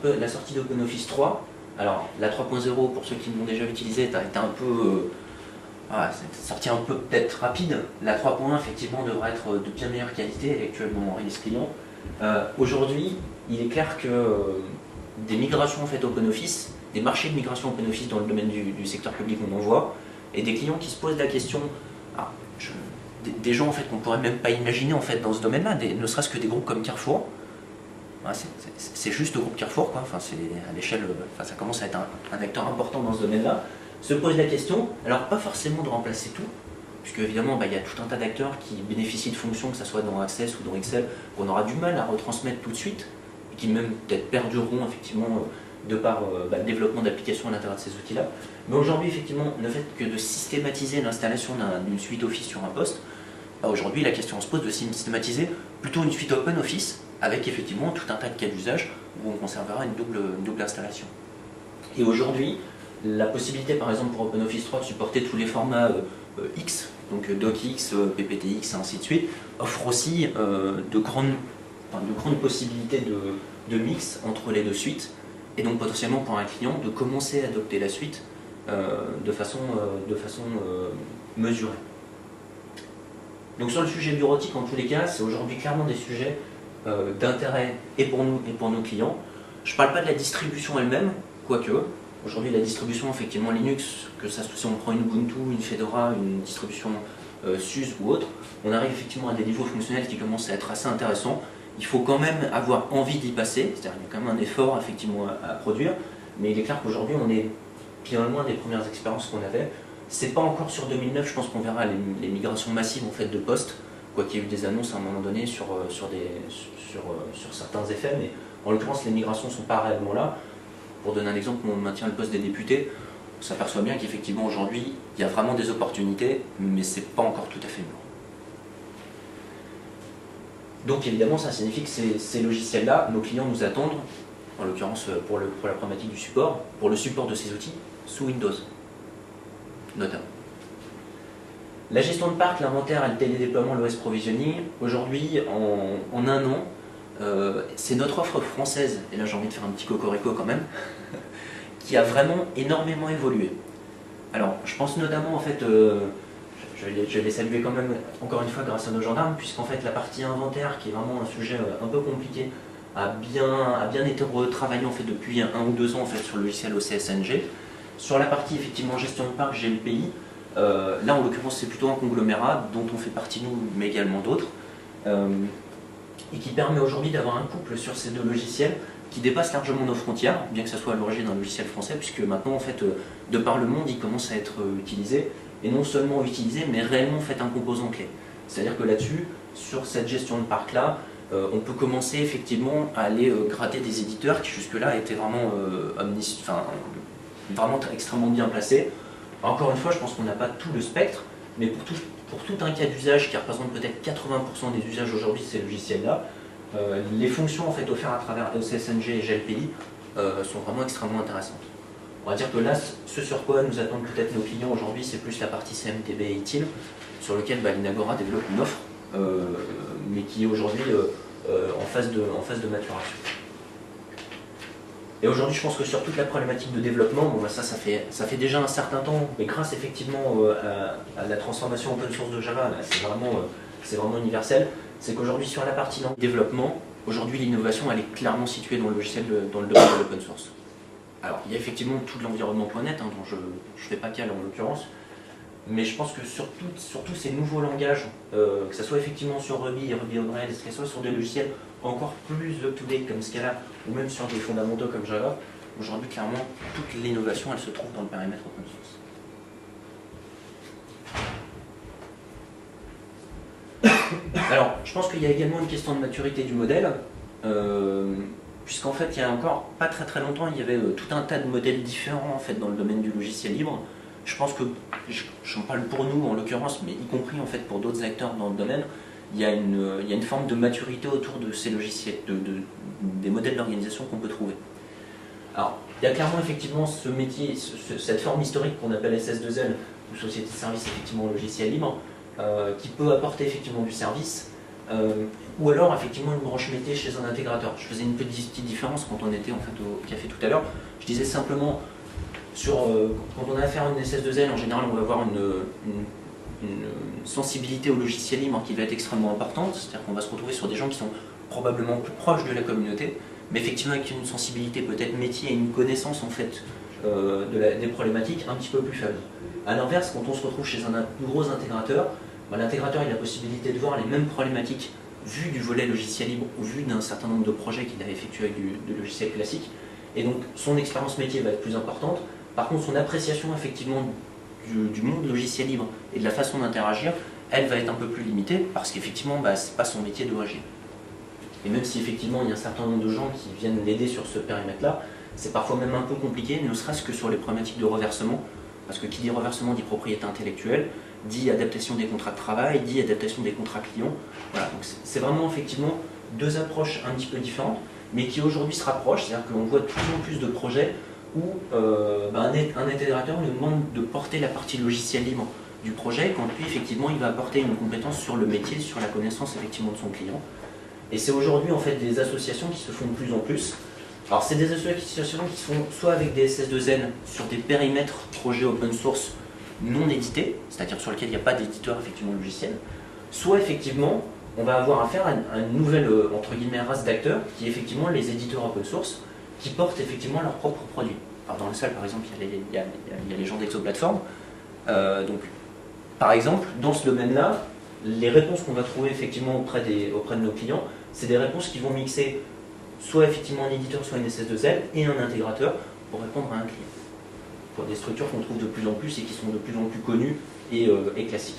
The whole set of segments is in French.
la sortie d'OpenOffice 3, alors la 3.0 pour ceux qui l'ont déjà utilisé, a été un peu... c'est sorti un peu peut-être rapide. La 3.1 effectivement devrait être de bien meilleure qualité, elle est actuellement en release client. Aujourd'hui, il est clair que des migrations en fait OpenOffice, des marchés de migration OpenOffice dans le domaine du secteur public on en voit, et des clients qui se posent la question, des gens en fait qu'on pourrait même pas imaginer en fait dans ce domaine-là, ne serait-ce que des groupes comme Carrefour. C'est juste le groupe Carrefour, quoi. Enfin, c'est à l'échelle, ça commence à être un acteur important dans ce domaine-là. Se pose la question, alors pas forcément de remplacer tout, puisque évidemment il y a tout un tas d'acteurs qui bénéficient de fonctions, que ce soit dans Access ou dans Excel, qu'on aura du mal à retransmettre tout de suite, et qui même peut-être perdureront effectivement de par le développement d'applications à l'intérieur de ces outils-là. Mais aujourd'hui, effectivement, le fait que de systématiser l'installation d'une suite Office sur un poste, aujourd'hui la question se pose de systématiser plutôt une suite OpenOffice, avec effectivement tout un tas de cas d'usage où on conservera une double installation. Et aujourd'hui, la possibilité par exemple pour OpenOffice 3 de supporter tous les formats X, donc DocX, PPTX et ainsi de suite, offre aussi de grandes possibilités de mix entre les deux suites, et donc potentiellement pour un client de commencer à adopter la suite de façon mesurée. Donc sur le sujet bureautique, en tous les cas, c'est aujourd'hui clairement des sujets d'intérêt et pour nous et pour nos clients. Je ne parle pas de la distribution elle-même, quoique. Aujourd'hui, la distribution effectivement Linux, que ça, si on prend une Ubuntu, une Fedora, une distribution SUSE ou autre, on arrive effectivement à des niveaux fonctionnels qui commencent à être assez intéressants. Il faut quand même avoir envie d'y passer, c'est-à-dire qu'il y a quand même un effort effectivement à produire, mais il est clair qu'aujourd'hui on est bien loin des premières expériences qu'on avait. C'est pas encore sur 2009, je pense qu'on verra les migrations massives en fait de postes, quoi qu'il y ait eu des annonces à un moment donné sur certains effets, mais en l'occurrence les migrations ne sont pas réellement là. Pour donner un exemple, on maintient le poste des députés, on s'aperçoit bien qu'effectivement aujourd'hui il y a vraiment des opportunités, mais c'est pas encore tout à fait mûr. Donc évidemment ça signifie que ces logiciels-là, nos clients nous attendent, en l'occurrence pour la problématique du support, pour le support de ces outils, sous Windows, notamment. La gestion de parc, l'inventaire et le télédéploiement, l'OS provisioning, aujourd'hui en un an, c'est notre offre française, et là j'ai envie de faire un petit cocorico quand même, qui a vraiment énormément évolué. Alors je pense notamment en fait, je vais les saluer quand même encore une fois grâce à nos gendarmes, puisqu'en fait la partie inventaire, qui est vraiment un sujet un peu compliqué, a bien été retravaillée en fait depuis 1 ou 2 ans en fait sur le logiciel OCSNG. Sur la partie effectivement gestion de parc GLPI, là en l'occurrence c'est plutôt un conglomérat dont on fait partie nous, mais également d'autres, et qui permet aujourd'hui d'avoir un couple sur ces deux logiciels qui dépasse largement nos frontières, bien que ça soit à l'origine d'un logiciel français, puisque maintenant en fait de par le monde il commence à être utilisé, et non seulement utilisé mais réellement fait un composant clé. C'est-à-dire que là-dessus, sur cette gestion de parc là, on peut commencer effectivement à aller gratter des éditeurs qui jusque-là étaient vraiment vraiment extrêmement bien placés. Encore une fois, je pense qu'on n'a pas tout le spectre, mais pour tout un cas d'usage qui représente peut-être 80% des usages aujourd'hui de ces logiciels-là, les fonctions en fait offertes à travers OCSNG et GLPI sont vraiment extrêmement intéressantes. On va dire que là, ce sur quoi nous attendent peut-être nos clients aujourd'hui, c'est plus la partie CMDB et ITIL, sur lequel l'Inagora développe une offre, mais qui est aujourd'hui en phase de maturation. Et aujourd'hui, je pense que sur toute la problématique de développement, bon, ça fait déjà un certain temps, mais grâce effectivement à la transformation open source de Java, c'est vraiment universel, c'est qu'aujourd'hui sur la partie développement, aujourd'hui l'innovation elle est clairement située dans le logiciel, dans le domaine de l'open source. Alors il y a effectivement tout l'environnement.net, dont je ne fais pas cas en l'occurrence, mais je pense que sur tous ces nouveaux langages, que ce soit effectivement sur Ruby on Rails, que ce soit sur des logiciels encore plus up-to-date comme Scala, ou même sur des fondamentaux comme Java, aujourd'hui clairement toute l'innovation elle se trouve dans le périmètre open source. Alors je pense qu'il y a également une question de maturité du modèle, puisqu'en fait il y a encore pas très longtemps il y avait tout un tas de modèles différents en fait dans le domaine du logiciel libre. Je pense que, j'en parle pour nous en l'occurrence, mais y compris en fait pour d'autres acteurs dans le domaine, il y a une forme de maturité autour de ces logiciels, des modèles d'organisation qu'on peut trouver. Alors, il y a clairement effectivement ce métier, cette forme historique qu'on appelle SS2L, ou Société de Service effectivement logiciel libre, qui peut apporter effectivement du service, ou alors effectivement une branche métier chez un intégrateur. Je faisais une petite différence quand on était en fait au café tout à l'heure. Je disais simplement, quand on a affaire à une SS2L, en général on va avoir une sensibilité au logiciel libre qui va être extrêmement importante, c'est-à-dire qu'on va se retrouver sur des gens qui sont probablement plus proches de la communauté, mais effectivement avec une sensibilité peut-être métier et une connaissance en fait des problématiques un petit peu plus faible. A l'inverse, quand on se retrouve chez un gros intégrateur, l'intégrateur a la possibilité de voir les mêmes problématiques vues du volet logiciel libre ou vues d'un certain nombre de projets qu'il a effectués avec du logiciel classique, et donc son expérience métier va être plus importante. Par contre, son appréciation effectivement du monde logiciel libre et de la façon d'interagir, elle va être un peu plus limitée parce qu'effectivement, c'est pas son métier d'origine. Et même si effectivement il y a un certain nombre de gens qui viennent l'aider sur ce périmètre-là, c'est parfois même un peu compliqué, ne serait-ce que sur les problématiques de reversement, parce que qui dit reversement dit propriété intellectuelle, dit adaptation des contrats de travail, dit adaptation des contrats clients. Voilà, donc c'est vraiment effectivement deux approches un petit peu différentes, mais qui aujourd'hui se rapprochent, c'est-à-dire qu'on voit de plus en plus de projets où un intégrateur nous demande de porter la partie logicielle libre du projet, quand lui effectivement il va apporter une compétence sur le métier, sur la connaissance effectivement de son client. Et c'est aujourd'hui en fait des associations qui se font de plus en plus. Alors c'est des associations qui se font soit avec des SS2N sur des périmètres projets open source non édités, c'est-à-dire sur lesquels il n'y a pas d'éditeur effectivement logiciel, soit effectivement on va avoir affaire à une nouvelle entre guillemets race d'acteurs qui est effectivement les éditeurs open source qui portent effectivement leurs propres produits. Alors dans la salle par exemple il y a les gens d'Exoplatform, donc par exemple dans ce domaine-là, les réponses qu'on va trouver effectivement auprès de nos clients, c'est des réponses qui vont mixer soit effectivement un éditeur, soit une SS2L et un intégrateur pour répondre à un client. Pour des structures qu'on trouve de plus en plus et qui sont de plus en plus connues et classiques.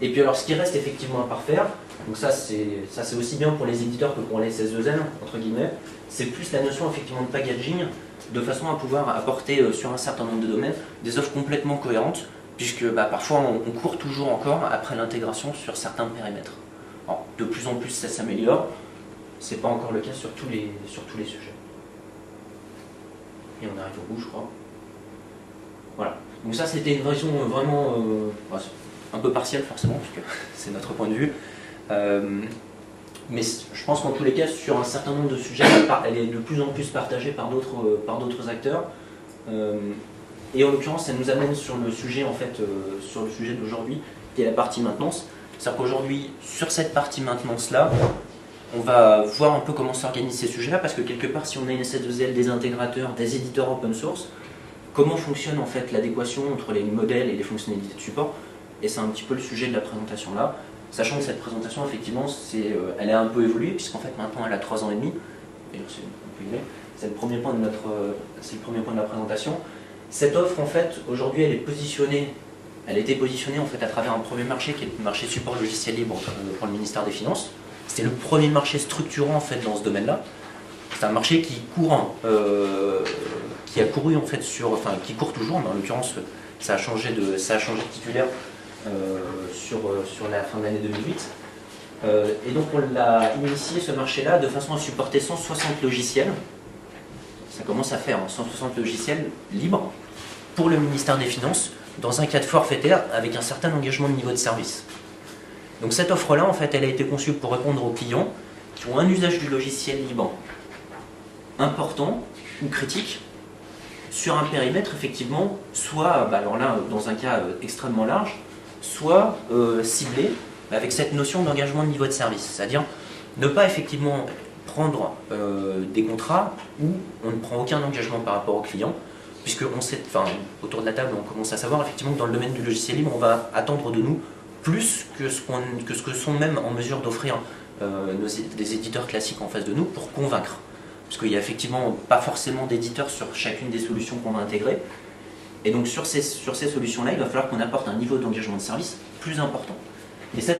Et puis alors ce qui reste effectivement à parfaire, donc ça c'est aussi bien pour les éditeurs que pour les SS2L, entre guillemets, c'est plus la notion effectivement de packaging, de façon à pouvoir apporter sur un certain nombre de domaines des offres complètement cohérentes, puisque parfois on court toujours encore après l'intégration sur certains périmètres. Alors, de plus en plus ça s'améliore, c'est pas encore le cas sur tous les sujets. Et on arrive au bout, je crois. Voilà. Donc ça, c'était une version vraiment un peu partielle, forcément, puisque c'est notre point de vue. Mais je pense qu'en tous les cas, sur un certain nombre de sujets, elle est de plus en plus partagée par d'autres acteurs. Et en l'occurrence, ça nous amène sur le sujet, en fait, sur le sujet d'aujourd'hui, qui est la partie maintenance. C'est-à-dire qu'aujourd'hui, sur cette partie maintenance-là, on va voir un peu comment s'organisent ces sujets-là, parce que quelque part, si on a une SS2L, des intégrateurs, des éditeurs open source, comment fonctionne en fait l'adéquation entre les modèles et les fonctionnalités de support? Et c'est un petit peu le sujet de la présentation là, sachant que cette présentation, effectivement, elle a un peu évolué, puisqu'en fait maintenant elle a 3 ans et demi, c'est le premier point de la présentation. Cette offre, en fait, aujourd'hui, elle a été positionnée en fait à travers un premier marché qui est le marché support logiciel libre pour le ministère des Finances. C'était le premier marché structurant en fait dans ce domaine-là. C'est un marché qui qui a couru en fait qui court toujours, mais en l'occurrence ça a changé de titulaire sur la fin de l'année 2008. Et donc on l'a initié ce marché-là de façon à supporter 160 logiciels. Ça commence à faire 160 logiciels libres pour le ministère des Finances dans un cadre forfaitaire avec un certain engagement de niveau de service. Donc cette offre-là, en fait, elle a été conçue pour répondre aux clients qui ont un usage du logiciel libre important ou critique sur un périmètre, effectivement, soit, alors là, dans un cas extrêmement large, soit ciblé avec cette notion d'engagement de niveau de service. C'est-à-dire ne pas effectivement prendre des contrats où on ne prend aucun engagement par rapport au client, puisque on sait, autour de la table, on commence à savoir effectivement que dans le domaine du logiciel libre, on va attendre de nous plus que ce que sont même en mesure d'offrir des éditeurs classiques en face de nous pour convaincre. Parce qu'il n'y a effectivement pas forcément d'éditeurs sur chacune des solutions qu'on va intégrer. Et donc sur ces solutions-là, il va falloir qu'on apporte un niveau d'engagement de service plus important. Et cette